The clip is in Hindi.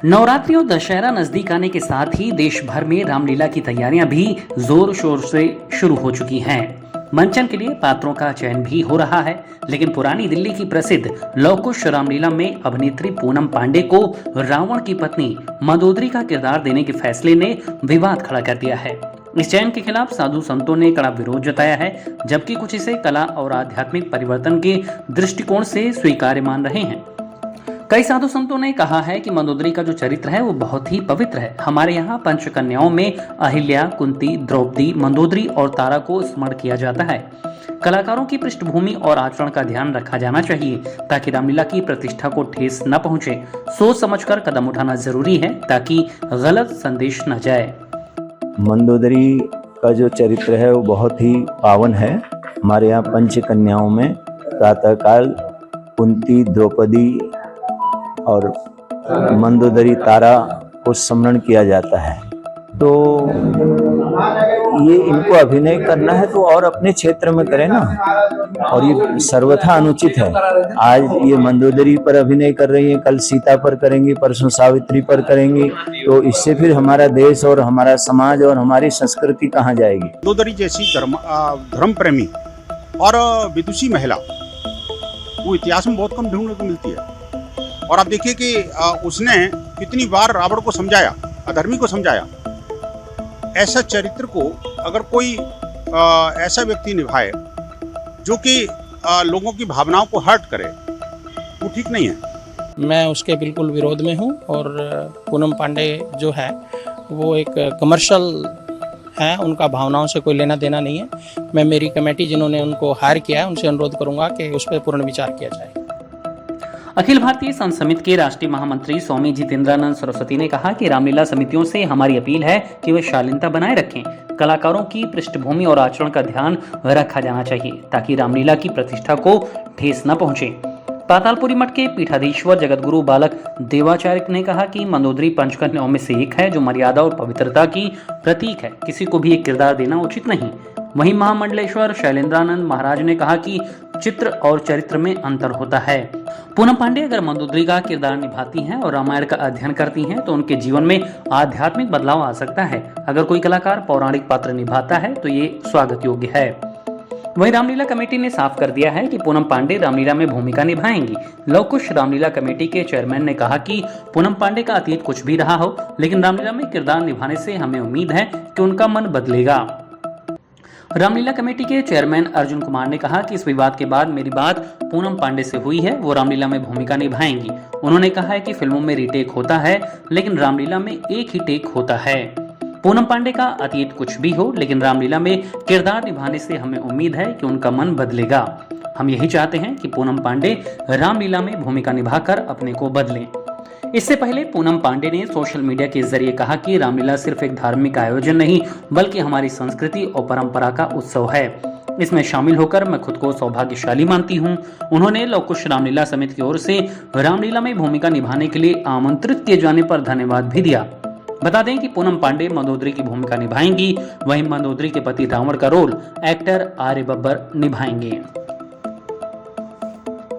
नवरात्रि और दशहरा नजदीक आने के साथ ही देश भर में रामलीला की तैयारियां भी जोर शोर से शुरू हो चुकी हैं। मंचन के लिए पात्रों का चयन भी हो रहा है, लेकिन पुरानी दिल्ली की प्रसिद्ध लव कुश रामलीला में अभिनेत्री पूनम पांडे को रावण की पत्नी मंदोदरी का किरदार देने के फैसले ने विवाद खड़ा कर दिया है। इस चयन के खिलाफ साधु संतों ने कड़ा विरोध जताया है, जबकि कुछ इसे कला और आध्यात्मिक परिवर्तन के दृष्टिकोण से स्वीकार्य मान रहे हैं। कई साधु संतों ने कहा है कि मंदोदरी का जो चरित्र है वो बहुत ही पवित्र है। हमारे यहाँ पंचकन्याओं में अहिल्या, कुंती, द्रौपदी, मंदोदरी और तारा को स्मरण किया जाता है। कलाकारों की पृष्ठभूमि और आचरण का ध्यान रखा जाना चाहिए ताकि रामलीला की प्रतिष्ठा को ठेस न पहुंचे। सोच समझकर कदम उठाना जरूरी है ताकि गलत संदेश न जाए। मंदोदरी का जो चरित्र है वो बहुत ही पावन है। हमारे यहाँ पंचकन्याओं में प्रातःकाल कुंती, द्रौपदी और मंदोदरी, तारा को स्मरण किया जाता है। तो ये इनको अभिनय करना है तो और अपने क्षेत्र में करें ना, और ये सर्वथा अनुचित है। आज ये मंदोदरी पर अभिनय कर रही है, कल सीता पर करेंगी, परसों सावित्री पर करेंगी, तो इससे फिर हमारा देश और हमारा समाज और हमारी संस्कृति कहाँ जाएगी। मंदोदरी जैसी धर्म प्रेमी और विदुषी महिला वो इतिहास में बहुत कम ढूंढने को मिलती है। और आप देखिए कि उसने कितनी बार रावण को समझाया, अधर्मी को समझाया। ऐसा चरित्र को अगर कोई ऐसा व्यक्ति निभाए जो कि लोगों की भावनाओं को हर्ट करे, वो ठीक नहीं है। मैं उसके बिल्कुल विरोध में हूँ। और पूनम पांडे जो है वो एक कमर्शियल है, उनका भावनाओं से कोई लेना देना नहीं है। मैं मेरी कमेटी जिन्होंने उनको हायर किया है उनसे अनुरोध करूँगा कि उस पर पूर्ण विचार किया जाए। अखिल भारतीय संत समिति के राष्ट्रीय महामंत्री स्वामी जितेंद्रानंद सरस्वती ने कहा कि रामलीला समितियों से हमारी अपील है कि वे शालीनता बनाए रखें। कलाकारों की पृष्ठभूमि और आचरण का ध्यान रखा जाना चाहिए ताकि रामलीला की प्रतिष्ठा को ठेस न पहुंचे। पातालपुरी मठ के पीठाधीश्वर जगतगुरु बालक देवाचार्य ने कहा कि मंदोदरी पंचकन्याओं में से एक है जो मर्यादा और पवित्रता की प्रतीक है। किसी को भी एक किरदार देना उचित नहीं। वहीं महामंडलेश्वर शैलेंद्रानंद महाराज ने कहा कि चित्र और चरित्र में अंतर होता है। पूनम पांडे अगर मंदोदरी का किरदार निभाती हैं और रामायण का अध्ययन करती हैं तो उनके जीवन में आध्यात्मिक बदलाव आ सकता है। अगर कोई कलाकार पौराणिक पात्र निभाता है तो ये स्वागत योग्य है। वहीं रामलीला कमेटी ने साफ कर दिया है कि पूनम पांडे रामलीला में भूमिका निभाएंगी। लव कुश रामलीला कमेटी के चेयरमैन ने कहा कि पूनम पांडे का अतीत कुछ भी रहा हो, लेकिन रामलीला में किरदार निभाने से हमें उम्मीद है कि उनका मन बदलेगा। रामलीला कमेटी के चेयरमैन अर्जुन कुमार ने कहा कि इस विवाद के बाद मेरी बात पूनम पांडे से हुई है, वो रामलीला में भूमिका निभाएंगी। उन्होंने कहा है कि फिल्मों में रीटेक होता है, लेकिन रामलीला में एक ही टेक होता है। पूनम पांडे का अतीत कुछ भी हो, लेकिन रामलीला में किरदार निभाने से हमें उम्मीद है कि उनका मन बदलेगा। हम यही चाहते हैं कि पूनम पांडे रामलीला में भूमिका निभाकर अपने को बदलें। इससे पहले पूनम पांडे ने सोशल मीडिया के जरिए कहा कि रामलीला सिर्फ एक धार्मिक आयोजन नहीं बल्कि हमारी संस्कृति और परंपरा का उत्सव है। इसमें शामिल होकर मैं खुद को सौभाग्यशाली मानती हूं। उन्होंने लव कुश रामलीला समिति की ओर से रामलीला में भूमिका निभाने के लिए आमंत्रित किए जाने पर धन्यवाद भी दिया। बता दें कि पूनम पांडे मंदोदरी की भूमिका निभाएंगी, वहीं मंदोदरी के पति रावण का रोल एक्टर आर्य बब्बर निभाएंगे।